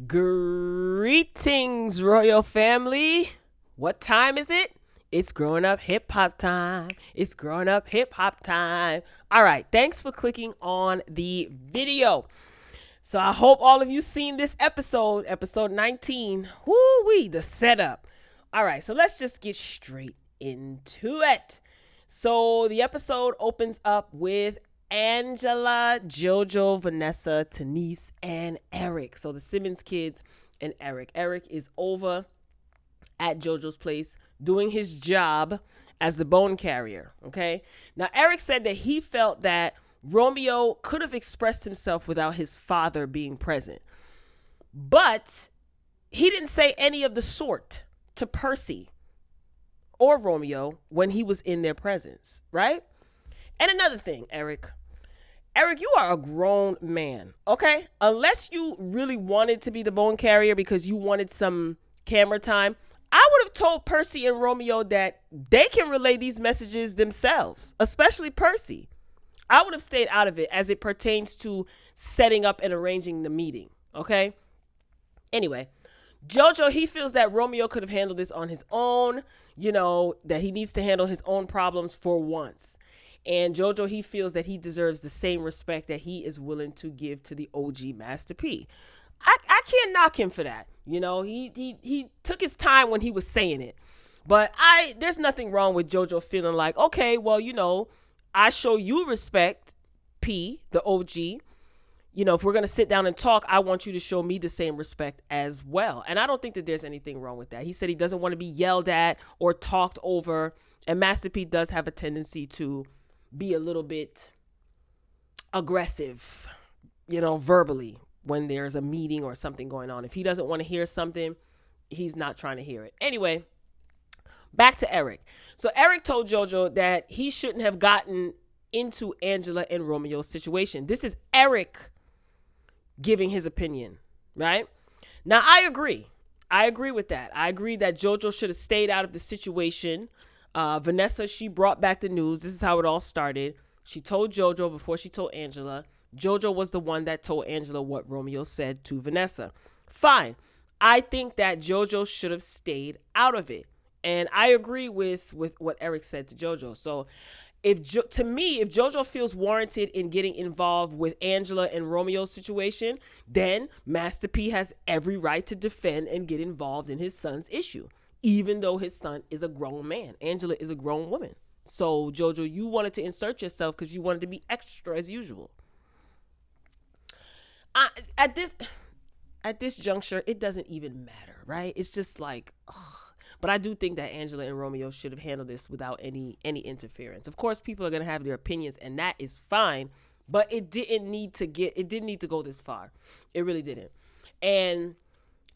Greetings, royal family. What time is it? It's growing up hip hop time. It's growing up hip hop time. All right, thanks for clicking on the video. So I hope all of you seen this episode 19. Woo-wee, the setup. All right, so let's just get straight into it. So the episode opens up with Angela, JoJo, Vanessa, Tanise, and Eric. So the Simmons kids and Eric. Eric is over at JoJo's place doing his job as the bone carrier. Okay. Now, Eric said that he felt that Romeo could have expressed himself without his father being present. But he didn't say any of the sort to Percy or Romeo when he was in their presence, right? And another thing, Eric, you are a grown man, okay? Unless you really wanted to be the bone carrier because you wanted some camera time, I would have told Percy and Romeo that they can relay these messages themselves, especially Percy. I would have stayed out of it as it pertains to setting up and arranging the meeting, okay? Anyway, JoJo, he feels that Romeo could have handled this on his own, that he needs to handle his own problems for once. And JoJo, he feels that he deserves the same respect that he is willing to give to the OG Master P. I can't knock him for that. He took his time when he was saying it. But there's nothing wrong with JoJo feeling like, okay, well, I show you respect, P, the OG. If we're going to sit down and talk, I want you to show me the same respect as well. And I don't think that there's anything wrong with that. He said he doesn't want to be yelled at or talked over. And Master P does have a tendency to be a little bit aggressive, verbally when there's a meeting or something going on. If he doesn't want to hear something, he's not trying to hear it. Anyway, back to Eric. So Eric told JoJo that he shouldn't have gotten into Angela and Romeo's situation. This is Eric giving his opinion, right? Now, I agree. I agree with that. I agree that JoJo should have stayed out of the situation. Vanessa, she brought back the news. This is how it all started. She told JoJo before she told Angela. JoJo was the one that told Angela what Romeo said to Vanessa. Fine. I think that JoJo should have stayed out of it. And I agree with what Eric said to JoJo. So if JoJo feels warranted in getting involved with Angela and Romeo's situation, then Master P has every right to defend and get involved in his son's issue, even though his son is a grown man. Angela is a grown woman. So, JoJo, you wanted to insert yourself because you wanted to be extra as usual. At this juncture, it doesn't even matter, right? It's just like, ugh. But I do think that Angela and Romeo should have handled this without any interference. Of course, people are going to have their opinions, and that is fine. But it didn't need to go this far. It really didn't. And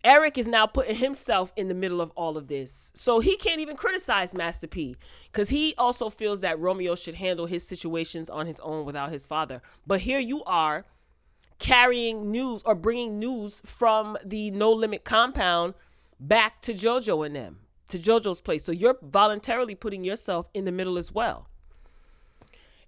Eric is now putting himself in the middle of all of this. So he can't even criticize Master P because he also feels that Romeo should handle his situations on his own without his father. But here you are carrying news or bringing news from the No Limit compound back to JoJo and them, to JoJo's place. So you're voluntarily putting yourself in the middle as well.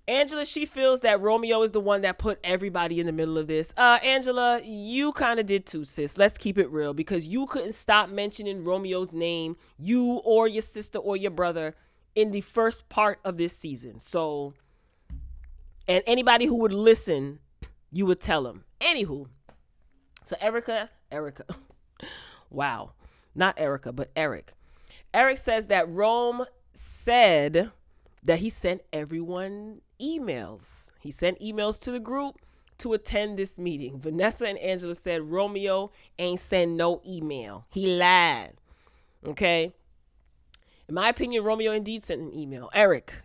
Angela, she feels that Romeo is the one that put everybody in the middle of this. Angela, you kind of did too, sis. Let's keep it real because you couldn't stop mentioning Romeo's name, you or your sister or your brother, in the first part of this season. So, and anybody who would listen, you would tell them. Anywho, so Erica, wow, not Erica, but Eric. Eric says that Rome said that he sent everyone emails. He sent emails to the group to attend this meeting. Vanessa and Angela said Romeo ain't send no email. He lied. Okay. In my opinion, Romeo indeed sent an email. Eric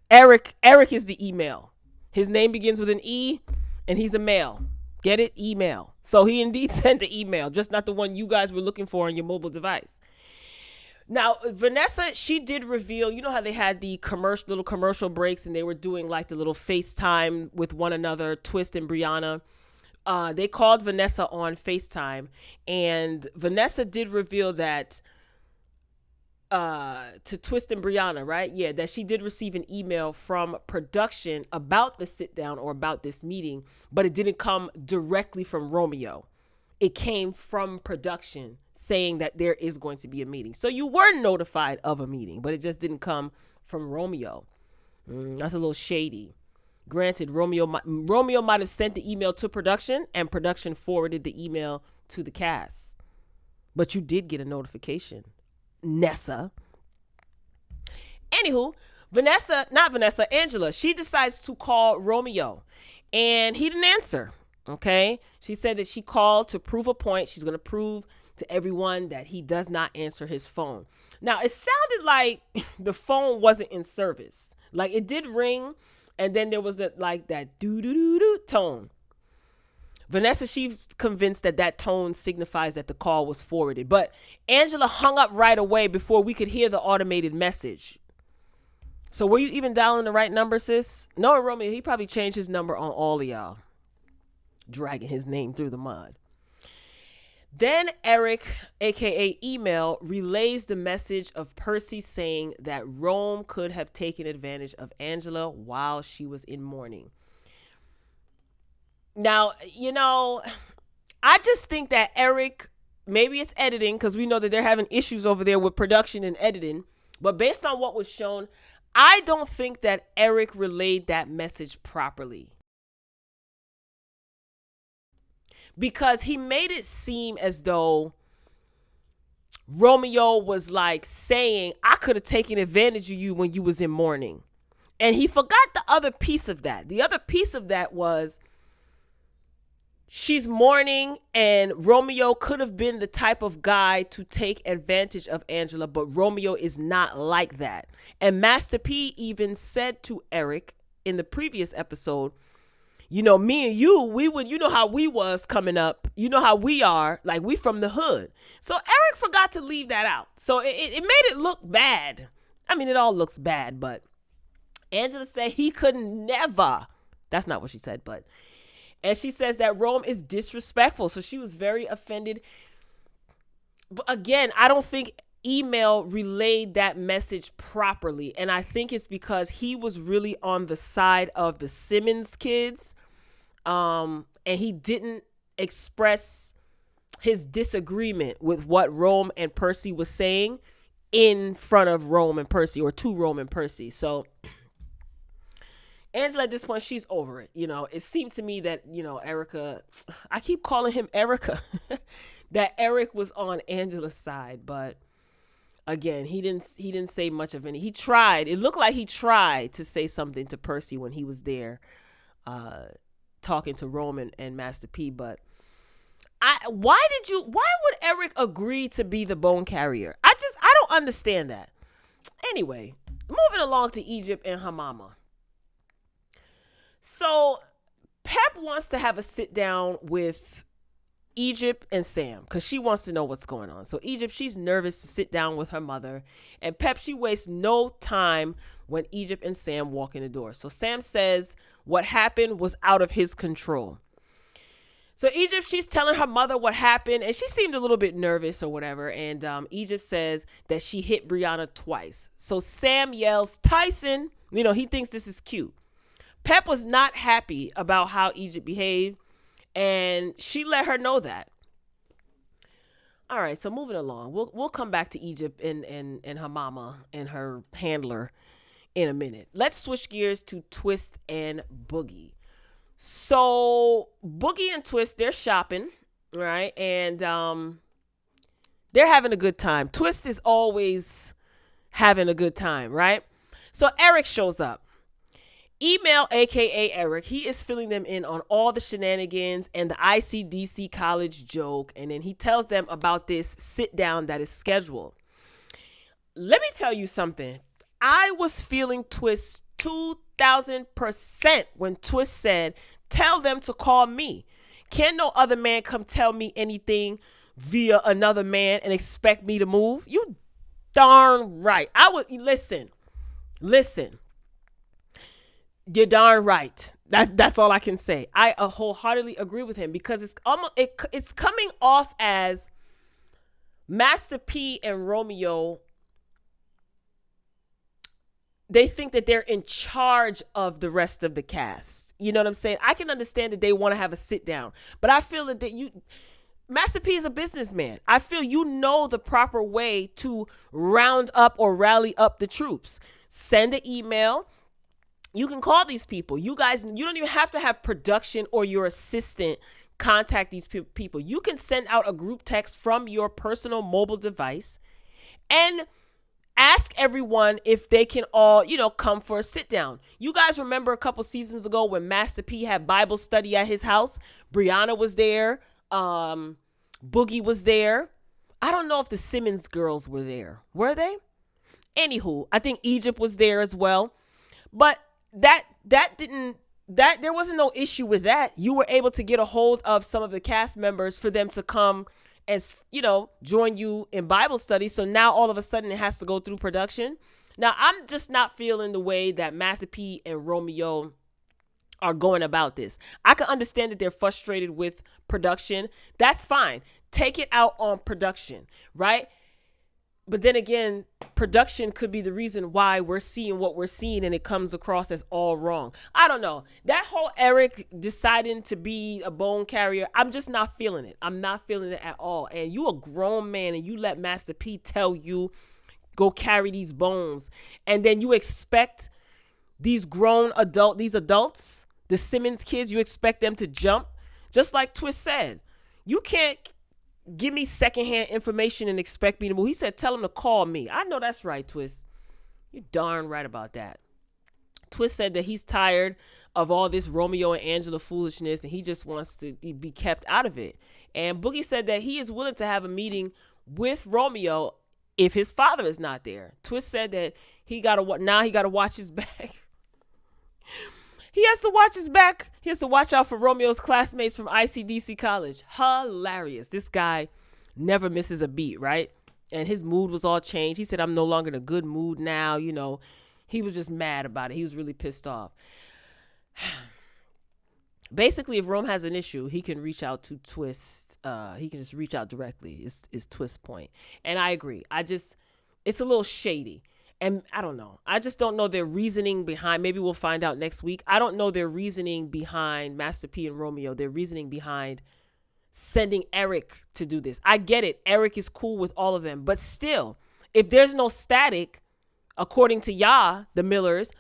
is the email. His name begins with an E and he's a male. Get it? Email. So he indeed sent the email, just not the one you guys were looking for on your mobile device. Now, Vanessa, she did reveal, you know how they had the little commercial breaks and they were doing like the little FaceTime with one another, Twist and BRIANA. They called Vanessa on FaceTime and Vanessa did reveal that to Twist and BRIANA, right? Yeah, that she did receive an email from production about the sit down or about this meeting, but it didn't come directly from Romeo. it came from production saying that there is going to be a meeting. So you were notified of a meeting, but it just didn't come from Romeo. That's a little shady. Granted, Romeo might have sent the email to production, and production forwarded the email to the cast. But you did get a notification, Nessa. Anywho, Angela, she decides to call Romeo, and he didn't answer. Okay, she said that she called to prove a point. She's going to prove to everyone that he does not answer his phone. Now, it sounded like the phone wasn't in service. Like, it did ring, and then there was that doo-doo-doo-doo tone. Vanessa, she's convinced that tone signifies that the call was forwarded. But Angela hung up right away before we could hear the automated message. So were you even dialing the right number, sis? No, Romeo, he probably changed his number on all of y'all, dragging his name through the mud. Then Eric, aka Email, relays the message of Percy saying that Rome could have taken advantage of Angela while she was in mourning. Now, I just think that Eric, maybe it's editing, because we know that they're having issues over there with production and editing. But based on what was shown, I don't think that Eric relayed that message properly. Because he made it seem as though Romeo was like saying, I could have taken advantage of you when you was in mourning. And he forgot the other piece of that. The other piece of that was she's mourning, and Romeo could have been the type of guy to take advantage of Angela, but Romeo is not like that. And Master P even said to Eric in the previous episode, me and you, we would, how we was coming up, how we are, like we from the hood. So Eric forgot to leave that out. So it made it look bad. I mean, it all looks bad, but Angela said he could never. That's not what she said, and she says that Rome is disrespectful. So she was very offended. But again, I don't think Email relayed that message properly. And I think it's because he was really on the side of the Simmons kids. And he didn't express his disagreement with what Rome and Percy was saying in front of Rome and Percy, or to Rome and Percy. So Angela, at this point, she's over it. It seemed to me that, Erica, I keep calling him Erica, that Eric was on Angela's side. But again, he didn't say much of any. He tried. It looked like he tried to say something to Percy when he was there, talking to Rome and Master P. But why would Eric agree to be the bone carrier? I don't understand that. Anyway, moving along to Egypt and her mama. So Pep wants to have a sit down with Egypt and Sam because she wants to know what's going on. So Egypt, she's nervous to sit down with her mother, and Pep, she wastes no time when Egypt and Sam walk in the door. So Sam says what happened was out of his control. So Egypt, she's telling her mother what happened, and she seemed a little bit nervous or whatever. And Egypt says that she hit Brianna twice. So Sam yells, Tyson, he thinks this is cute. Pep was not happy about how Egypt behaved, and she let her know that. All right, so moving along. We'll come back to Egypt and her mama and her handler in a minute. Let's switch gears to Twist and Boogie. So Boogie and Twist, they're shopping, right? And they're having a good time. Twist is always having a good time, right? So Eric shows up. Email, aka Eric, he is filling them in on all the shenanigans and the ICDC college joke, and then he tells them about this sit down that is scheduled. Let me tell you something. I was feeling Twist 2,000% when Twist said, tell them to call me. Can no other man come tell me anything via another man and expect me to move? You darn right. I would listen. You're darn right. That's all I can say. I wholeheartedly agree with him because it's coming off as Master P and Romeo. They think that they're in charge of the rest of the cast. You know what I'm saying? I can understand that they want to have a sit down, but I feel that Master P is a businessman. I feel you know the proper way to round up or rally up the troops. Send an email. You can call these people. You guys, you don't even have to have production or your assistant contact these people. You can send out a group text from your personal mobile device and ask everyone if they can all, come for a sit down. You guys remember a couple seasons ago when Master P had Bible study at his house? Brianna was there. Boogie was there. I don't know if the Simmons girls were there. Were they? Anywho, I think Egypt was there as well. But there wasn't no issue with that. You were able to get a hold of some of the cast members for them to come and, join you in Bible study. So now all of a sudden it has to go through production. Now, I'm just not feeling the way that Master P and Romeo are going about this. I can understand that they're frustrated with production. That's fine. Take it out on production, right? But then again, production could be the reason why we're seeing what we're seeing and it comes across as all wrong. I don't know. That whole Eric deciding to be a bone carrier, I'm just not feeling it. I'm not feeling it at all. And you a grown man and you let Master P tell you, go carry these bones. And then you expect these adults, the Simmons kids, you expect them to jump. Just like Twist said, you can't give me secondhand information and expect me to move. He said, tell him to call me. I know that's right, Twist. You're darn right about that. Twist said that he's tired of all this Romeo and Angela foolishness and he just wants to be kept out of it. And Boogie said that he is willing to have a meeting with Romeo if his father is not there. Twist said that he got to watch his back. He has to watch his back. He has to watch out for Romeo's classmates from ICDC College. Hilarious. This guy never misses a beat, right? And his mood was all changed. He said, I'm no longer in a good mood now. He was just mad about it. He was really pissed off. Basically, if Rome has an issue, he can reach out to Twist. He can just reach out directly is Twist's point. And I agree. It's a little shady. And I don't know. I just don't know their reasoning behind. Maybe we'll find out next week. I don't know their reasoning behind Master P and Romeo. Their reasoning behind sending Eric to do this. I get it. Eric is cool with all of them. But still, if there's no static, according to the Millers,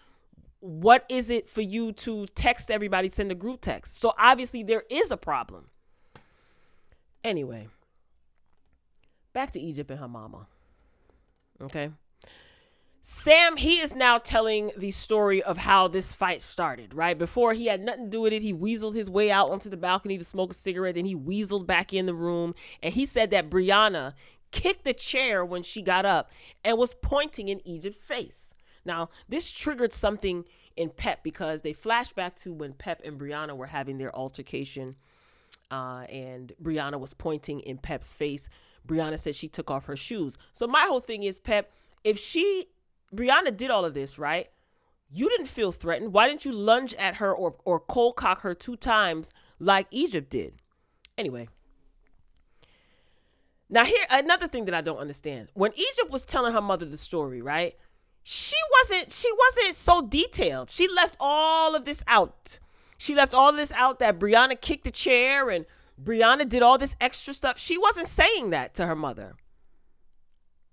what is it for you to text everybody, send a group text? So obviously there is a problem. Anyway, back to Egypt and her mama. Okay. Sam, he is now telling the story of how this fight started, right? Before, he had nothing to do with it. He weaseled his way out onto the balcony to smoke a cigarette. Then he weaseled back in the room. And he said that Brianna kicked the chair when she got up and was pointing in Egypt's face. Now, this triggered something in Pep because they flashed back to when Pep and Brianna were having their altercation. And Brianna was pointing in Pep's face. Brianna said she took off her shoes. So my whole thing is, Pep, Brianna did all of this, right? You didn't feel threatened. Why didn't you lunge at her or cold cock her 2 times like Egypt did? Anyway. Now here, another thing that I don't understand. When Egypt was telling her mother the story, right? She wasn't so detailed. She left all of this out. She left all this out that Brianna kicked the chair and Brianna did all this extra stuff. She wasn't saying that to her mother.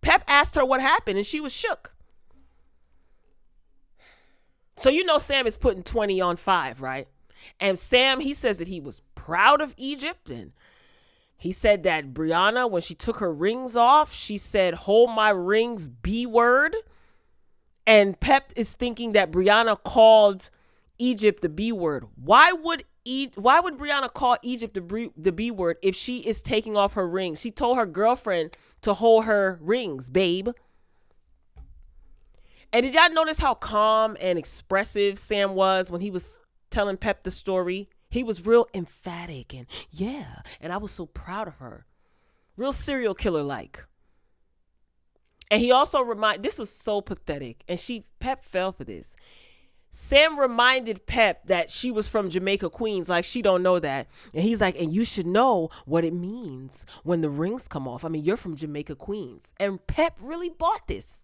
Pep asked her what happened and she was shook. So Sam is putting 20 on 5, right? And Sam, he says that he was proud of Egypt. And he said that Brianna, when she took her rings off, she said, hold my rings, B word. And Pep is thinking that Brianna called Egypt the B word. Why would Brianna call Egypt the B word if she is taking off her rings? She told her girlfriend to hold her rings, babe. And did y'all notice how calm and expressive Sam was when he was telling Pep the story? He was real emphatic and I was so proud of her. Real serial killer like. And he also this was so pathetic. And Pep fell for this. Sam reminded Pep that she was from Jamaica, Queens, like she don't know that. And he's like, and you should know what it means when the rings come off. I mean, you're from Jamaica, Queens. And Pep really bought this.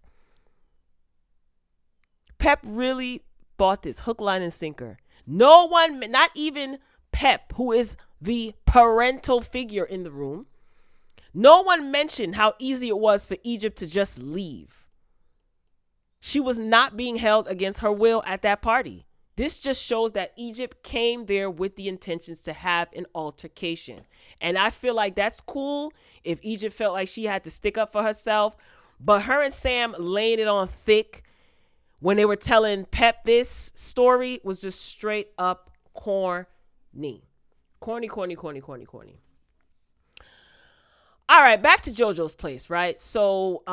Pep really bought this hook, line, and sinker. No one, not even Pep, who is the parental figure in the room. No one mentioned how easy it was for Egypt to just leave. She was not being held against her will at that party. This just shows that Egypt came there with the intentions to have an altercation. And I feel like that's cool if Egypt felt like she had to stick up for herself. But her and Sam laying it on thick when they were telling Pep this story was just straight up corny. Corny. All right, back to JoJo's place, right? So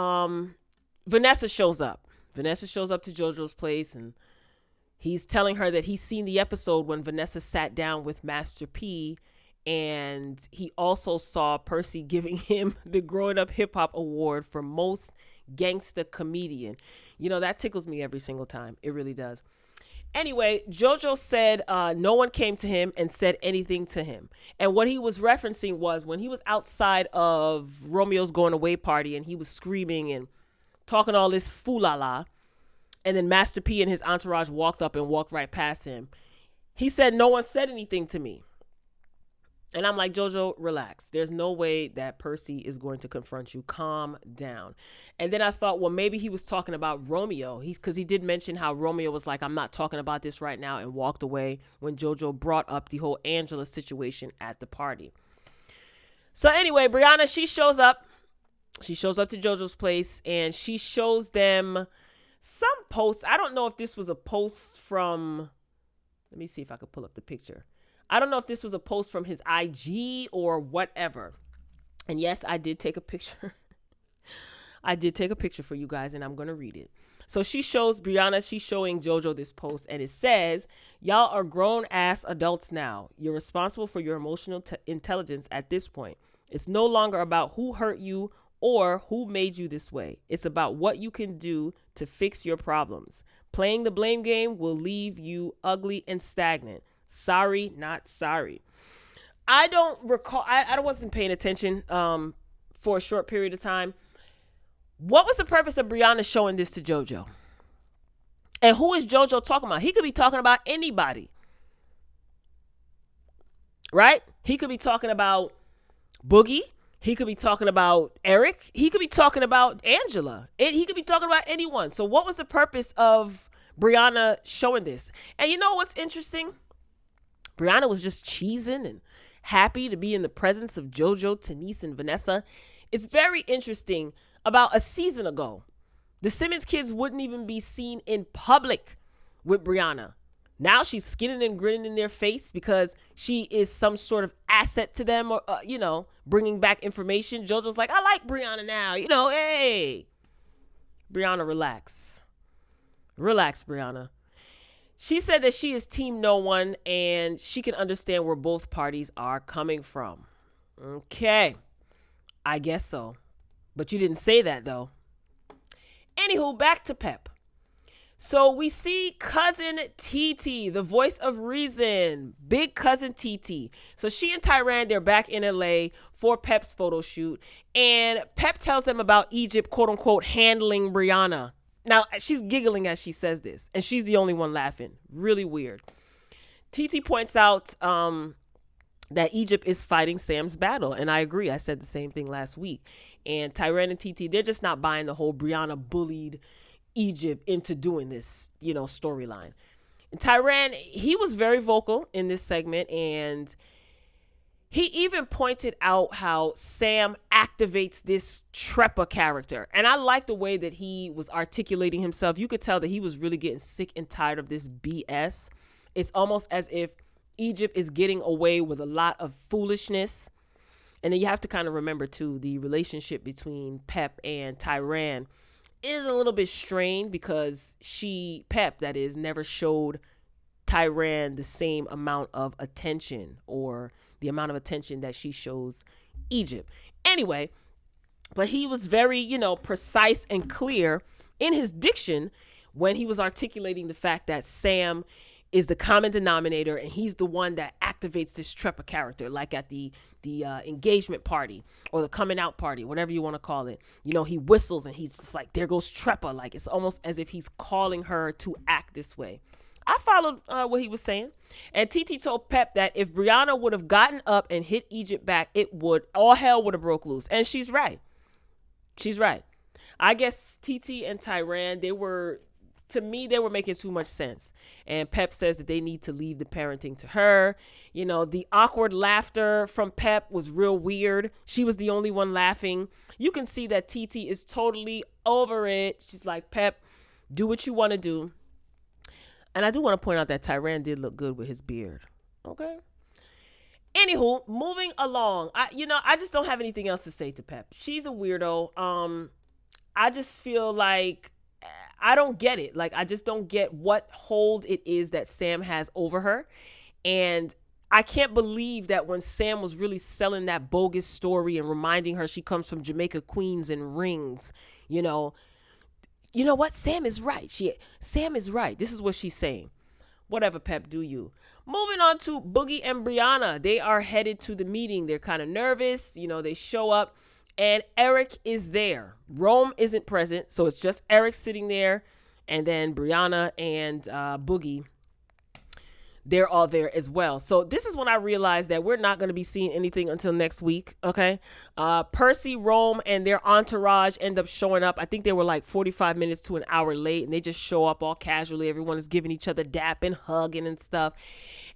Vanessa shows up. Vanessa shows up to JoJo's place, and he's telling her that he's seen the episode when Vanessa sat down with Master P, and he also saw Percy giving him the Growing Up Hip Hop Award for Most Gangsta Comedian. You know, that tickles me every single time. It really does. Anyway, JoJo said no one came to him and said anything to him. And what he was referencing was when he was outside of Romeo's going away party and he was screaming and talking all this foolala, and then Master P and his entourage walked up and walked right past him. He said, no one said anything to me. And I'm like, JoJo, relax. There's no way that Percy is going to confront you. Calm down. And then I thought, well, maybe he was talking about Romeo. Because he did mention how Romeo was like, I'm not talking about this right now, and walked away when JoJo brought up the whole Angela situation at the party. So anyway, BRIANA, she shows up. She shows up to JoJo's place, and she shows them some posts. I don't know if this was a post from, let me see if I could pull up the picture. I don't know if this was a post from his IG or whatever. And yes, I did take a picture. I did take a picture for you guys, and I'm going to read it. So she shows BRIANA, she's showing JoJo this post, and it says, y'all are grown ass adults now. You're responsible for your emotional intelligence at this point. It's no longer about who hurt you or who made you this way. It's about what you can do to fix your problems. Playing the blame game will leave you ugly and stagnant. Sorry, not sorry. I don't recall. I wasn't paying attention for a short period of time. What was the purpose of BRIANA showing this to JoJo? And who is JoJo talking about? He could be talking about anybody. Right? He could be talking about Boogie. He could be talking about Eric. He could be talking about Angela. He could be talking about anyone. So what was the purpose of BRIANA showing this? And you know what's interesting? BRIANA was just cheesing and happy to be in the presence of JoJo, Tanise, and Vanessa. It's very interesting. About a season ago, the Simmons kids wouldn't even be seen in public with BRIANA. Now she's skinning and grinning in their face because she is some sort of asset to them, or bringing back information. JoJo's like, I like BRIANA now. Hey, BRIANA, relax. Relax, BRIANA. She said that she is team no one and she can understand where both parties are coming from. Okay, I guess so. But you didn't say that, though. Anywho, back to Pep. So we see cousin TT, the voice of reason, big cousin TT. So she and Tyran, they're back in LA for Pep's photo shoot. And Pep tells them about Egypt, quote unquote, handling BRIANA. Now, she's giggling as she says this, and she's the only one laughing. Really weird. TT points out that Egypt is fighting Sam's battle. And I agree. I said the same thing last week. And Tyran and TT, they're just not buying the whole BRIANA bullied Egypt into doing this, storyline. And Tyran, he was very vocal in this segment, and he even pointed out how Sam activates this Treppa character. And I like the way that he was articulating himself. You could tell that he was really getting sick and tired of this BS. It's almost as if Egypt is getting away with a lot of foolishness. And then you have to kind of remember, too, the relationship between Pep and Tyran is a little bit strained because Pep, that is, never showed Tyran the same amount of attention or the amount of attention that she shows Egypt. Anyway, but he was very, precise and clear in his diction when he was articulating the fact that Sam is the common denominator and he's the one that activates this Treppa character, like at the engagement party or the coming out party, whatever you want to call it. He whistles and he's just like, there goes Treppa. Like, it's almost as if he's calling her to act this way. I followed what he was saying. And TT told Pep that if Brianna would have gotten up and hit Egypt back, all hell would have broke loose. And she's right. She's right. I guess TT and Tyran, to me, they were making too much sense. And Pep says that they need to leave the parenting to her. You know, the awkward laughter from Pep was real weird. She was the only one laughing. You can see that TT is totally over it. She's like, Pep, do what you want to do. And I do want to point out that Tyran did look good with his beard. Okay. Anywho, moving along. I just don't have anything else to say to Pep. She's a weirdo. I just feel like I don't get it. Like, I just don't get what hold it is that Sam has over her. And I can't believe that when Sam was really selling that bogus story and reminding her she comes from Jamaica, Queens, and rings, you know what? Sam is right. Sam is right. This is what she's saying. Whatever, Pep, do you. Moving on to Boogie and Brianna. They are headed to the meeting. They're kind of nervous. They show up. And Eric is there. Rome isn't present, so it's just Eric sitting there. And then Brianna and Boogie, they're all there as well. So this is when I realized that we're not going to be seeing anything until next week, okay? Percy, Rome, and their entourage end up showing up. I think they were like 45 minutes to an hour late, and they just show up all casually. Everyone is giving each other dap and hugging and stuff.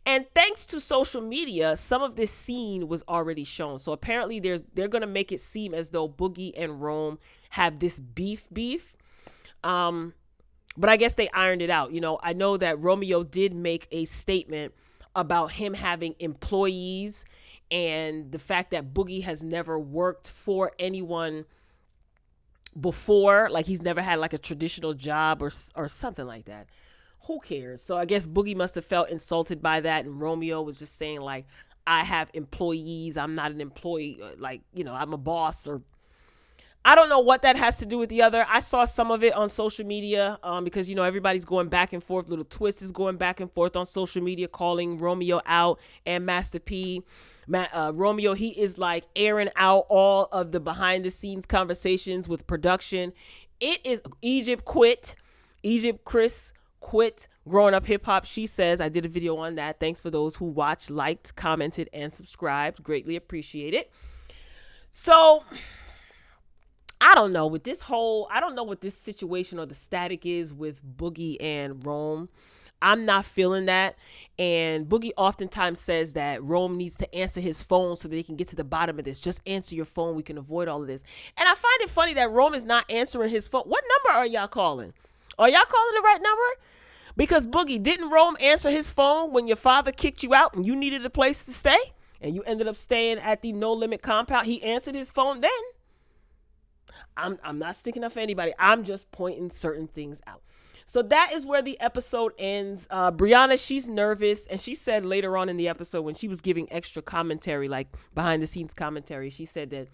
And thanks to social media, some of this scene was already shown. So apparently they're going to make it seem as though Boogie and Rome have this beef. But I guess they ironed it out. I know that Romeo did make a statement about him having employees and the fact that Boogie has never worked for anyone before. Like, he's never had like a traditional job or something like that. Who cares? So I guess Boogie must have felt insulted by that. And Romeo was just saying, like, I have employees. I'm not an employee. Like, I'm a boss. Or I don't know what that has to do with the other. I saw some of it on social media because, everybody's going back and forth. Little Twist is going back and forth on social media, calling Romeo out and Master P. Romeo, he is like airing out all of the behind the scenes conversations with production. It is Egypt quit. Chris quit Growing Up Hip Hop. She says, I did a video on that. Thanks for those who watched, liked, commented, and subscribed. Greatly appreciate it. So I don't know with this I don't know what this situation or the static is with Boogie and Rome. I'm not feeling that. And Boogie oftentimes says that Rome needs to answer his phone so that they can get to the bottom of this. Just answer your phone. We can avoid all of this. And I find it funny that Rome is not answering his phone. What number are y'all calling? Are y'all calling the right number? Because Boogie, didn't Rome answer his phone when your father kicked you out and you needed a place to stay? And you ended up staying at the No Limit compound. He answered his phone then. I'm not sticking up for anybody. I'm just pointing certain things out. So that is where the episode ends. Brianna, she's nervous. And she said later on in the episode when she was giving extra commentary, like behind the scenes commentary, she said that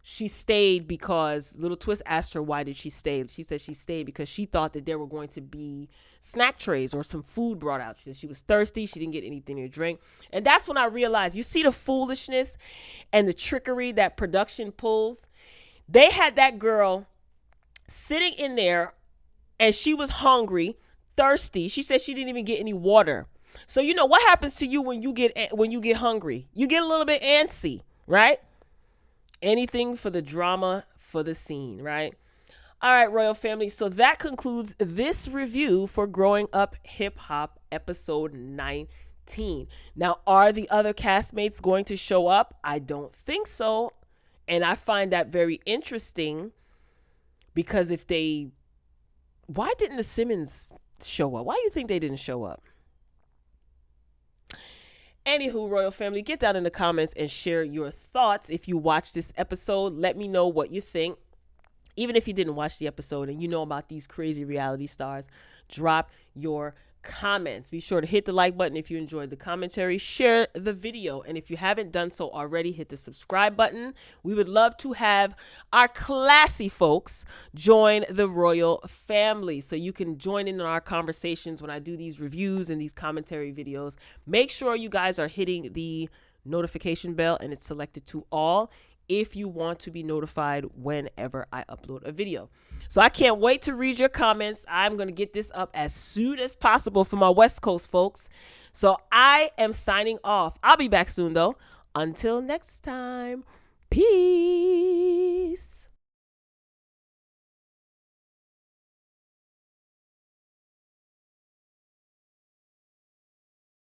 she stayed because Little Twist asked her, why did she stay? She said she stayed because she thought that there were going to be snack trays or some food brought out. She said she was thirsty. She didn't get anything to drink. And that's when I realized, you see the foolishness and the trickery that production pulls. They had that girl sitting in there and she was hungry, thirsty. She said she didn't even get any water. So what happens to you when you get hungry? You get a little bit antsy, right? Anything for the drama, for the scene, right? All right, Royal Family. So that concludes this review for Growing Up Hip Hop episode 19. Now, are the other castmates going to show up? I don't think so. And I find that very interesting because why didn't the Simmons show up? Why do you think they didn't show up? Anywho, Royal Family, get down in the comments and share your thoughts. If you watched this episode, let me know what you think. Even if you didn't watch the episode and you know about these crazy reality stars, drop your comments. Be sure to hit the like button if you enjoyed the commentary. Share the video. And if you haven't done so already, hit the subscribe button. We would love to have our classy folks join the Royal Family so you can join in on our conversations when I do these reviews and these commentary videos. Make sure you guys are hitting the notification bell and it's selected to all. if you want to be notified whenever I upload a video. So I can't wait to read your comments. I'm going to get this up as soon as possible for my West Coast folks. So I am signing off. I'll be back soon though. Until next time, peace.